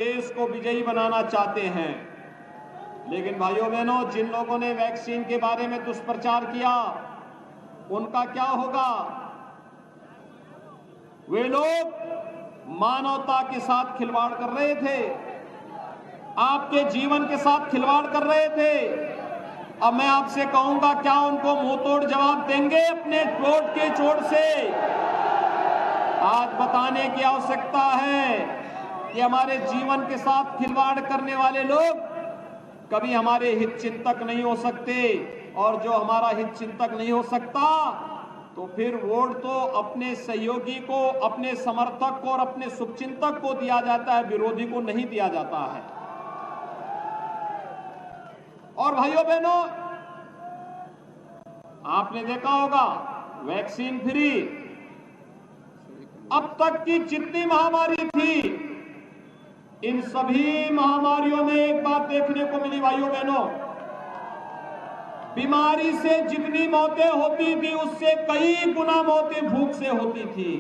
देश को विजयी बनाना चाहते हैं। लेकिन भाइयों बहनों, जिन लोगों ने वैक्सीन के बारे में दुष्प्रचार किया उनका क्या होगा? वे लोग मानवता के साथ खिलवाड़ कर रहे थे, आपके जीवन के साथ खिलवाड़ कर रहे थे। अब मैं आपसे कहूंगा, क्या उनको मुंहतोड़ जवाब देंगे अपने वोट के चोट से? आज बताने की आवश्यकता है कि हमारे जीवन के साथ खिलवाड़ करने वाले लोग कभी हमारे हित चिंतक नहीं हो सकते, और जो हमारा हित चिंतक नहीं हो सकता तो फिर वोट तो अपने सहयोगी को, अपने समर्थक को और अपने शुभचिंतक को दिया जाता है, विरोधी को नहीं दिया जाता है। और भाइयों बहनों, आपने देखा होगा वैक्सीन फ्री, अब तक की जितनी महामारी थी, इन सभी महामारियों में एक बात देखने को मिली भाइयों बहनों, बीमारी से जितनी मौतें होती थी उससे कई गुना मौतें भूख से होती थी।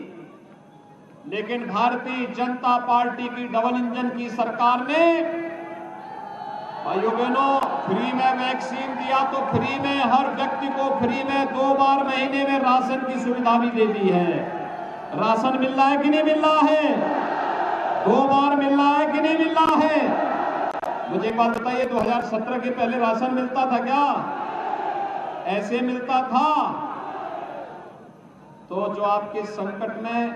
लेकिन भारतीय जनता पार्टी की डबल इंजन की सरकार ने भाइयों बहनों फ्री में वैक्सीन दिया, तो फ्री में हर व्यक्ति को फ्री में 2 बार महीने में राशन की सुविधा भी दे दी है। राशन मिल रहा है कि नहीं मिल रहा है? 2 बार मिल रहा है कि नहीं मिल रहा है? मुझे एक बात बताइए, 2017 के पहले राशन मिलता था क्या? ऐसे मिलता था? तो जो आपके संकट में,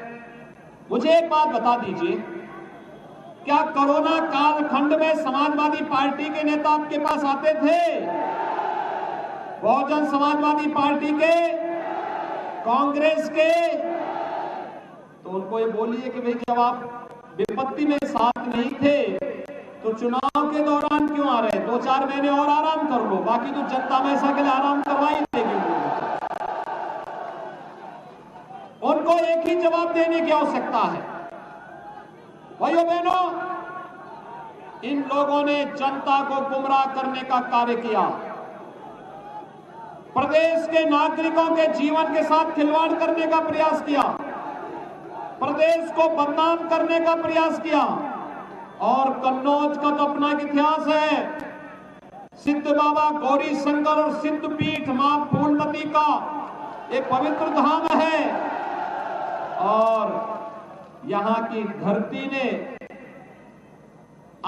मुझे एक बात बता दीजिए, क्या कोरोना कालखंड में समाजवादी पार्टी के नेता आपके पास आते थे? बहुजन समाजवादी पार्टी के, कांग्रेस के? तो उनको ये बोलिए कि भाई जब आप विपत्ति में साथ नहीं थे तो चुनाव के दौरान क्यों आ रहे? 2-4 महीने और आराम कर लो, बाकी तो जनता में ऐसा के लिए आराम करवाई देगी। उनको एक ही जवाब देने की आवश्यकता है। भाइयों बहनों, इन लोगों ने जनता को गुमराह करने का कार्य किया, प्रदेश के नागरिकों के जीवन के साथ खिलवाड़ करने का प्रयास किया, प्रदेश को बदनाम करने का प्रयास किया। और कन्नौज का तो अपना इतिहास है, सिद्ध बाबा गौरी शंकर और सिद्ध पीठ मां फूलमती का एक पवित्र धाम है, और यहां की धरती ने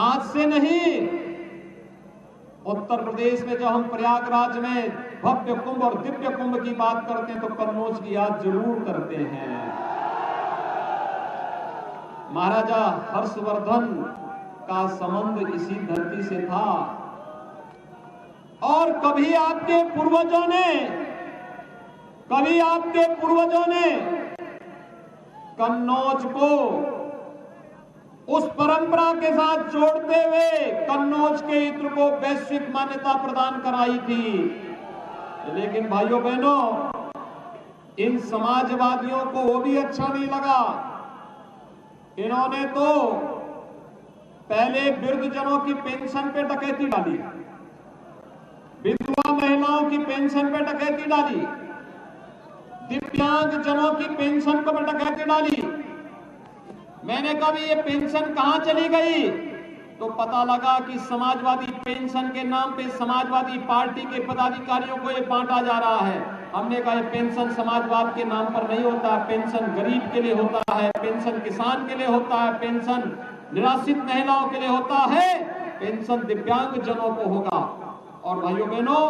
आज से नहीं, उत्तर प्रदेश में जब हम प्रयागराज में भव्य कुंभ और दिव्य कुंभ की बात करते हैं तो कन्नौज की याद जरूर करते हैं। महाराजा हर्षवर्धन का संबंध इसी धरती से था, और कभी आपके पूर्वजों ने कन्नौज को उस परंपरा के साथ जोड़ते हुए कन्नौज के इत्र को वैश्विक मान्यता प्रदान कराई थी। लेकिन भाइयों बहनों, इन समाजवादियों को वो भी अच्छा नहीं लगा। इन्होंने तो पहले वृद्धजनों की पेंशन पे डकैती डाली, विधवा महिलाओं की पेंशन पे डकैती डाली, दिव्यांग जनों की पेंशन पर डकैती डाली। मैंने कहा ये पेंशन कहां चली गई? तो पता लगा कि समाजवादी पेंशन के नाम पे समाजवादी पार्टी के पदाधिकारियों को ये बांटा जा रहा है। हमने कहा ये पेंशन समाजवाद के नाम पर नहीं होता, पेंशन गरीब के लिए होता है, पेंशन किसान के लिए होता है, पेंशन निराश्रित महिलाओं के लिए होता है, पेंशन दिव्यांग जनों को होगा। और भाइयों बहनों,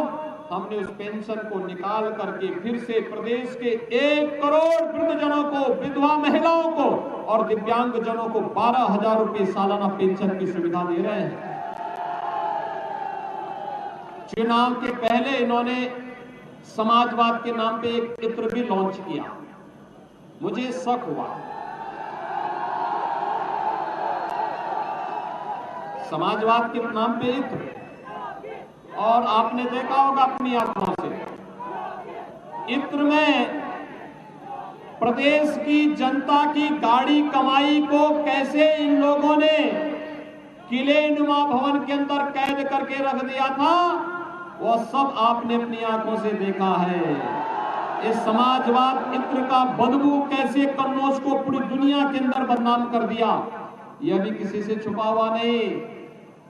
हमने उस पेंशन को निकाल करके फिर से प्रदेश के 1 करोड़ वृद्धजनों को, विधवा महिलाओं को और दिव्यांग जनों को 12,000 रुपए सालाना पेंशन की सुविधा दे रहे हैं। चुनाव के पहले इन्होंने समाजवाद के नाम पे एक इत्र भी लॉन्च किया। मुझे शक हुआ, समाजवाद के नाम पे इत्र, और आपने देखा होगा अपनी आंखों से, इत्र में प्रदेश की जनता की गाड़ी कमाई को कैसे इन लोगों ने किले नुमा भवन के अंदर कैद करके रख दिया था, वो सब आपने अपनी आंखों से देखा है। इस समाजवाद इत्र का बदबू कैसे कन्नौज को पूरी दुनिया के अंदर बदनाम कर दिया। यह भी किसी से छुपा हुआ नहीं।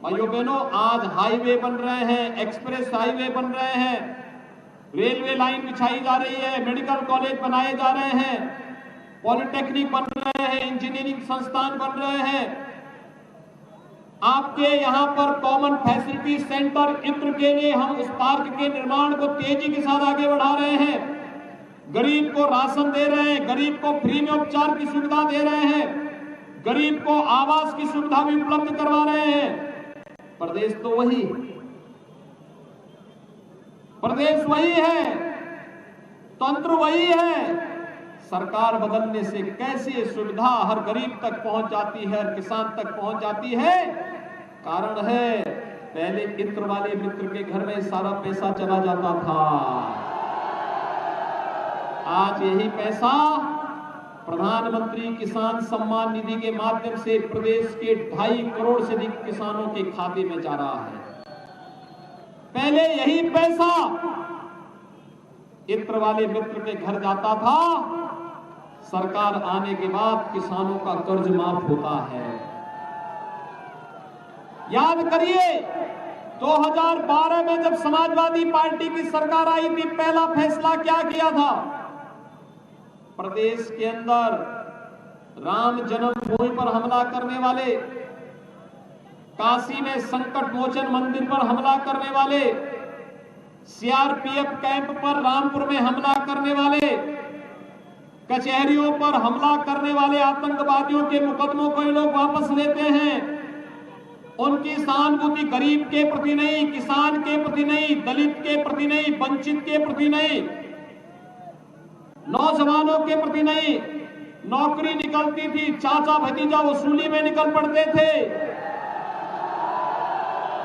भाइयों बहनों, आज हाईवे बन रहे हैं, एक्सप्रेस हाईवे बन रहे हैं, रेलवे लाइन बिछाई जा रही है, मेडिकल कॉलेज बनाए जा रहे हैं, पॉलिटेक्निक बन रहे हैं, इंजीनियरिंग संस्थान बन रहे हैं। आपके यहां पर कॉमन फैसिलिटी सेंटर इत्र के लिए हम उस पार्क के निर्माण को तेजी के साथ आगे बढ़ा रहे हैं। गरीब को राशन दे रहे हैं, गरीब को फ्री में उपचार की सुविधा दे रहे हैं, गरीब को आवास की सुविधा भी उपलब्ध करवा रहे हैं। प्रदेश तो वही, प्रदेश वही है, तंत्र वही है। सरकार बदलने से कैसे सुविधा हर गरीब तक पहुंच जाती है, हर किसान तक पहुंच जाती है? कारण है, पहले इत्र वाले मित्र के घर में सारा पैसा चला जाता था। आज यही पैसा प्रधानमंत्री किसान सम्मान निधि के माध्यम से प्रदेश के 2.5 करोड़ से अधिक किसानों के खाते में जा रहा है। पहले यही पैसा इत्र वाले मित्र के घर जाता था। सरकार आने के बाद किसानों का कर्ज माफ होता है। याद करिए, 2012 में जब समाजवादी पार्टी की सरकार आई थी, पहला फैसला क्या किया था? प्रदेश के अंदर राम जन्मभूमि पर हमला करने वाले, काशी में संकट मोचन मंदिर पर हमला करने वाले, सीआरपीएफ कैंप पर रामपुर में हमला करने वाले, कचहरियों पर हमला करने वाले आतंकवादियों के मुकदमों को ये लोग वापस लेते हैं। उनकी सहानुभूति गरीब के प्रति नहीं, किसान के प्रति नहीं, दलित के प्रति नहीं, वंचित के प्रति नहीं, नौजवानों के प्रति नहीं। नौकरी निकलती थी, चाचा भतीजा वसूली में निकल पड़ते थे।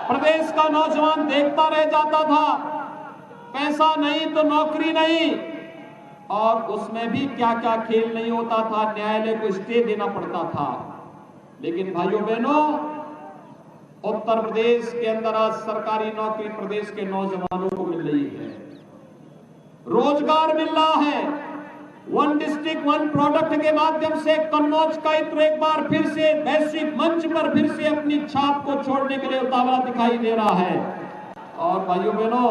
प्रदेश का नौजवान देखता रह जाता था, पैसा नहीं तो नौकरी नहीं, और उसमें भी क्या क्या खेल नहीं होता था, न्यायालय को स्टे देना पड़ता था। लेकिन भाइयों बहनों, उत्तर प्रदेश के अंदर आज सरकारी नौकरी प्रदेश के नौजवानों को मिल रही है, रोजगार मिल रहा है। वन डिस्ट्रिक्ट वन प्रोडक्ट के माध्यम से कन्नौज का इत्र एक बार फिर से वैश्विक मंच पर फिर से अपनी छाप को छोड़ने के लिए उतावला दिखाई दे रहा है। और भाइयों बहनों,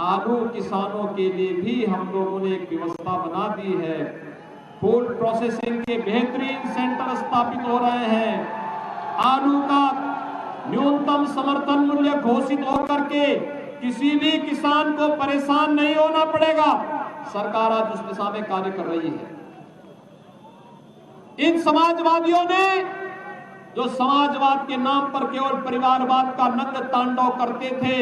आलू किसानों के लिए भी हम लोगों ने एक व्यवस्था बना दी है। फूड प्रोसेसिंग के बेहतरीन सेंटर स्थापित हो रहे हैं। आलू का न्यूनतम समर्थन मूल्य घोषित होकर के किसी भी किसान को परेशान नहीं होना पड़ेगा। सरकार आज उस दिशा में कार्य कर रही है। इन समाजवादियों ने, जो समाजवाद के नाम पर केवल परिवारवाद का नंग तांडव करते थे,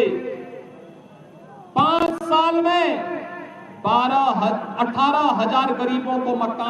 5 साल में 18,000 गरीबों को मकान